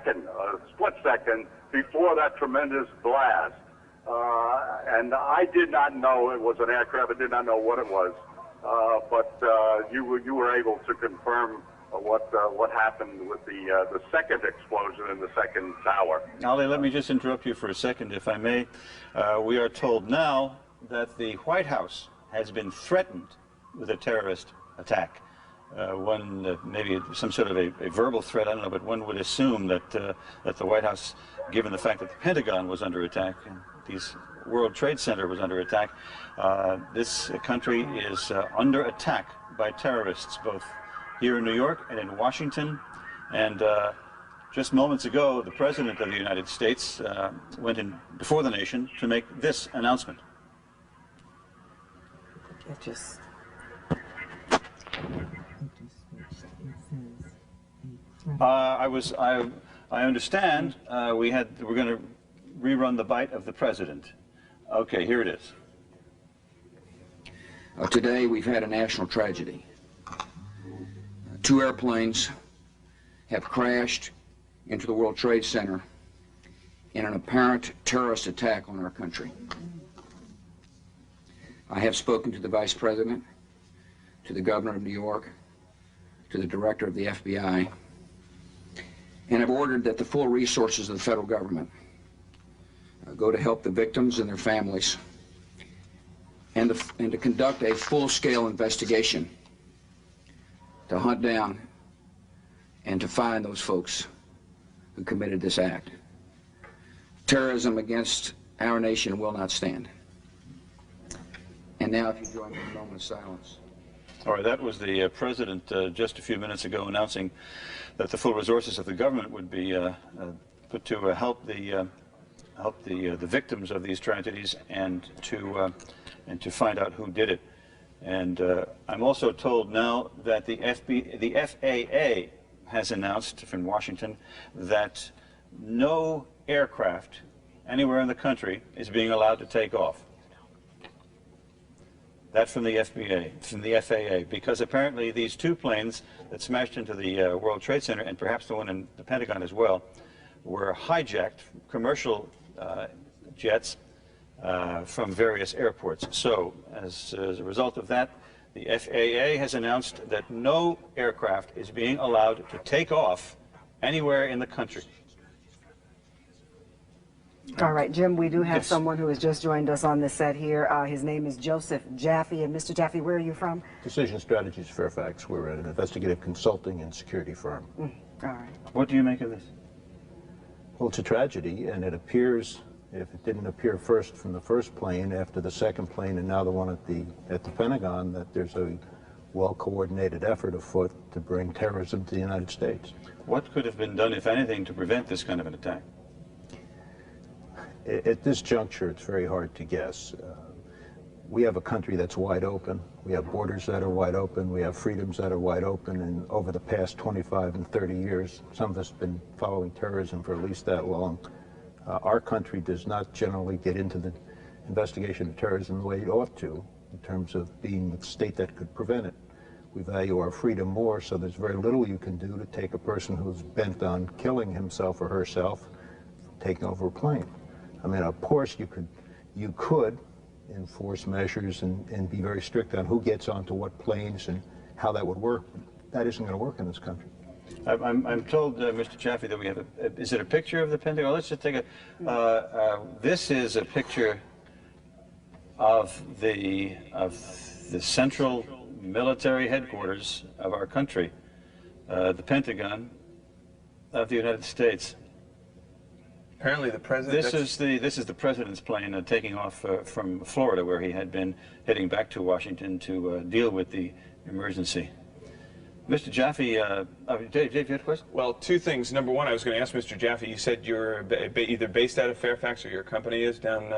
a split second before that tremendous blast. And I did not know it was an aircraft. I did not know what it was. But you were able to confirm what happened with the second explosion in the second tower. Ali, let me just interrupt you for a second, if I may. We are told now that the White House has been threatened with a terrorist attack. Maybe some sort of a verbal threat, I don't know, but one would assume that that the White House, given the fact that the Pentagon was under attack and the World Trade Center was under attack, this country is under attack by terrorists, both here in New York and in Washington. And just moments ago, the President of the United States went in before the nation to make this announcement. I understand we're going to rerun the bite of the President. Okay, here it is. Today we've had a national tragedy. Two airplanes have crashed into the World Trade Center in an apparent terrorist attack on our country. I have spoken to the Vice President, to the Governor of New York, to the Director of the FBI, and have ordered that the full resources of the federal government go to help the victims and their families, and to conduct a full-scale investigation to hunt down and to find those folks who committed this act. Terrorism against our nation will not stand. And now, if you join me in a moment of silence. All right, that was the President just a few minutes ago announcing that the full resources of the government would be put to help the victims of these tragedies and to find out who did it. And I'm also told now that the FAA has announced from Washington that no aircraft anywhere in the country is being allowed to take off. That's from the FAA, because apparently these two planes that smashed into the World Trade Center, and perhaps the one in the Pentagon as well, were hijacked commercial jets from various airports. So, as a result of that, the FAA has announced that no aircraft is being allowed to take off anywhere in the country. All right, Jim, we do have someone who has just joined us on the set here. His name is Joseph Jaffe. And Mr. Jaffe, where are you from? Decision Strategies Fairfax. We're an investigative consulting and security firm. All right. What do you make of this? Well, it's a tragedy, and it appears, if it didn't appear first from the first plane, after the second plane, and now the one at the Pentagon, that there's a well-coordinated effort afoot to bring terrorism to the United States. What could have been done, if anything, to prevent this kind of an attack? At this juncture, it's very hard to guess. We have a country that's wide open. We have borders that are wide open. We have freedoms that are wide open. And over the past 25 and 30 years, some of us have been following terrorism for at least that long. Our country does not generally get into the investigation of terrorism the way it ought to, in terms of being the state that could prevent it. We value our freedom more, so there's very little you can do to take a person who's bent on killing himself or herself, taking over a plane. I mean, of course, you could enforce measures and be very strict on who gets onto what planes and how that would work. That isn't going to work in this country. I'm told, Mr. Jaffe, that we have is it a picture of the Pentagon? Let's just take a, this is a picture of the central military headquarters of our country, the Pentagon of the United States. Apparently the president... This is the president's plane taking off from Florida, where he had been heading back to Washington to deal with the emergency. Mr. Jaffe, Dave, you had a question? Well, two things. Number one, I was going to ask Mr. Jaffe, you said you're either based out of Fairfax or your company is down...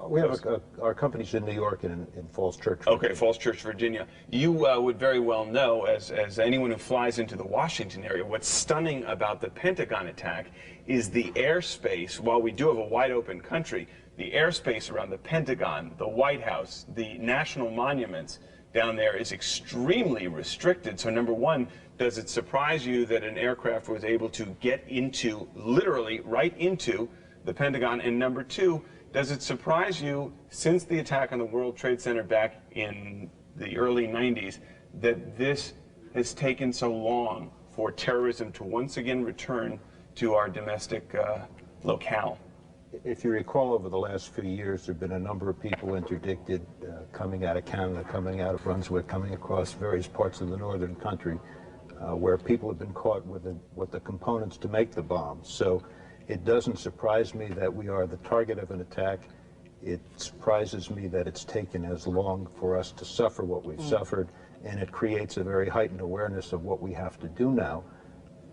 we have our company's in New York and in Falls Church, Virginia. Okay, Falls Church, Virginia. You would very well know, as anyone who flies into the Washington area, what's stunning about the Pentagon attack is the airspace. While we do have a wide open country, the airspace around the Pentagon, the White House, the national monuments down there is extremely restricted. So number one, does it surprise you that an aircraft was able to get into, literally right into, the Pentagon? And number two, does it surprise you, since the attack on the World Trade Center back in the early 90s, that this has taken so long for terrorism to once again return to our domestic locale? If you recall, over the last few years, there have been a number of people interdicted coming out of Canada, coming out of Brunswick, coming across various parts of the northern country, where people have been caught with the components to make the bombs. So it doesn't surprise me that we are the target of an attack. It surprises me that it's taken as long for us to suffer what we've suffered, and it creates a very heightened awareness of what we have to do now.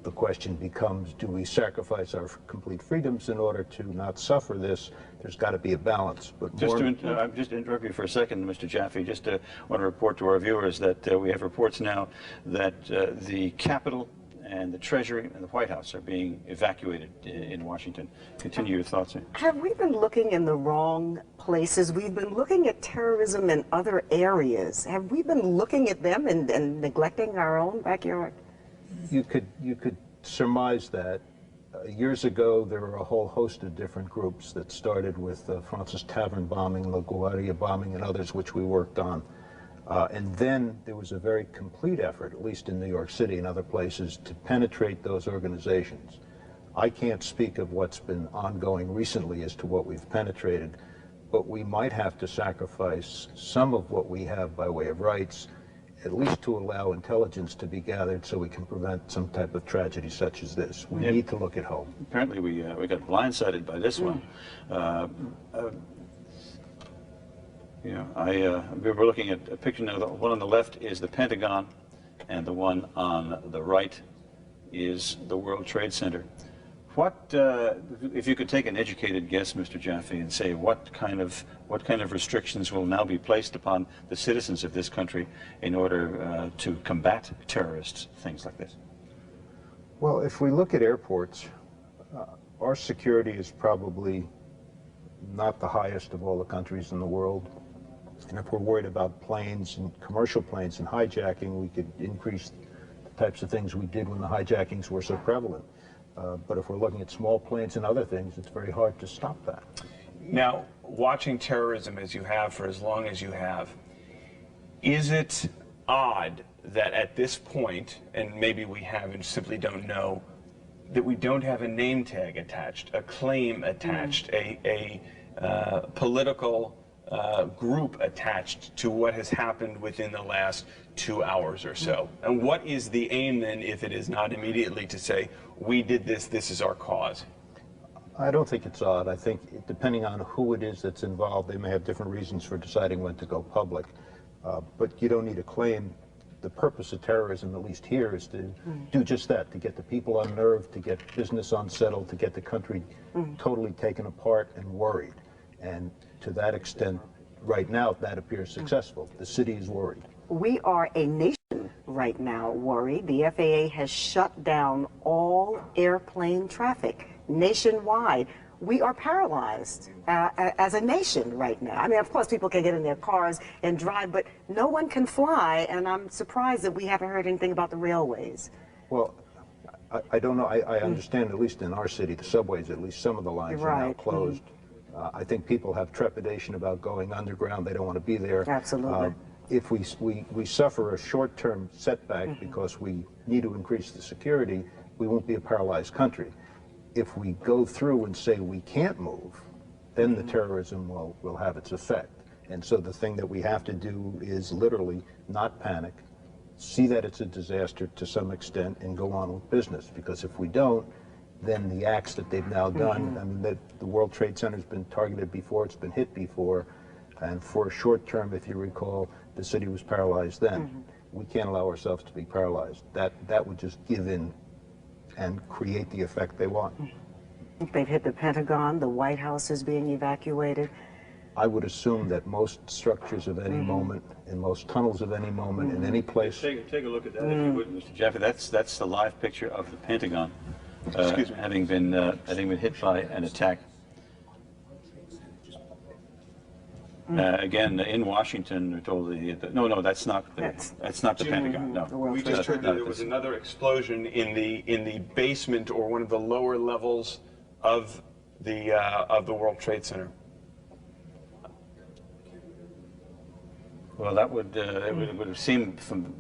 The question becomes, do we sacrifice our complete freedoms in order to not suffer this? There's got to be a balance. But just to interrupt you for a second, Mr. Jaffe, just want to report to our viewers that we have reports now that the Capitol and the Treasury and the White House are being evacuated in Washington. Continue your thoughts here. Have we been looking in the wrong places? We've been looking at terrorism in other areas. Have we been looking at them and neglecting our own backyard? You could surmise that. Years ago, there were a whole host of different groups that started with Francis Tavern bombing, LaGuardia bombing, and others which we worked on. And then there was a very complete effort, at least in New York City and other places, to penetrate those organizations. I can't speak of what's been ongoing recently as to what we've penetrated, but we might have to sacrifice some of what we have by way of rights, at least to allow intelligence to be gathered so we can prevent some type of tragedy such as this. We need to look at home. Apparently we got blindsided by this one. You know, we were looking at a picture now. The one on the left is the Pentagon, and the one on the right is the World Trade Center. What, if you could take an educated guess, Mr. Jaffe, and say what kind of restrictions will now be placed upon the citizens of this country in order to combat terrorists, things like this? Well, if we look at airports, our security is probably not the highest of all the countries in the world. And if we're worried about planes and commercial planes and hijacking, we could increase the types of things we did when the hijackings were so prevalent. But if we're looking at small planes and other things, it's very hard to stop that. Now, watching terrorism as you have for as long as you have, is it odd that at this point, and maybe we have and simply don't know, that we don't have a name tag attached, a claim attached, a political group attached to what has happened within the last 2 hours or so? And what is the aim then, if it is not immediately to say, we did this, this is our cause? I don't think it's odd. I think depending on who it is that's involved, they may have different reasons for deciding when to go public. But you don't need a claim. The purpose of terrorism, at least here, is to do just that, to get the people unnerved, to get business unsettled, to get the country totally taken apart and worried. And to that extent, right now, that appears successful. The city is worried. We are a nation right now worried. The FAA has shut down all airplane traffic nationwide. We are paralyzed as a nation right now. I mean, of course, people can get in their cars and drive, but no one can fly, and I'm surprised that we haven't heard anything about the railways. Well, I don't know. I understand, at least in our city, the subways, at least some of the lines are now closed. I think people have trepidation about going underground. They don't want to be there. Absolutely. If we suffer a short-term setback because we need to increase the security, we won't be a paralyzed country. If we go through and say we can't move, then the terrorism will have its effect. And so the thing that we have to do is literally not panic, see that it's a disaster to some extent, and go on with business. Because if we don't, then the acts that they've now done, I mean, the World Trade Center has been targeted before, it's been hit before, and for a short term, if you recall, the city was paralyzed then. We can't allow ourselves to be paralyzed. That would just give in and create the effect they want. They've hit the Pentagon, the White House is being evacuated. I would assume that most structures of any moment, in most tunnels of any moment, in any place. Take a look at that, if you would, Mr. Jaffe. That's the live picture of the Pentagon having been hit by an attack. Again, in Washington, we're told no, that's not the Pentagon. No, we just heard that there was another explosion in the basement or one of the lower levels of the World Trade Center. Well, that would it would seem from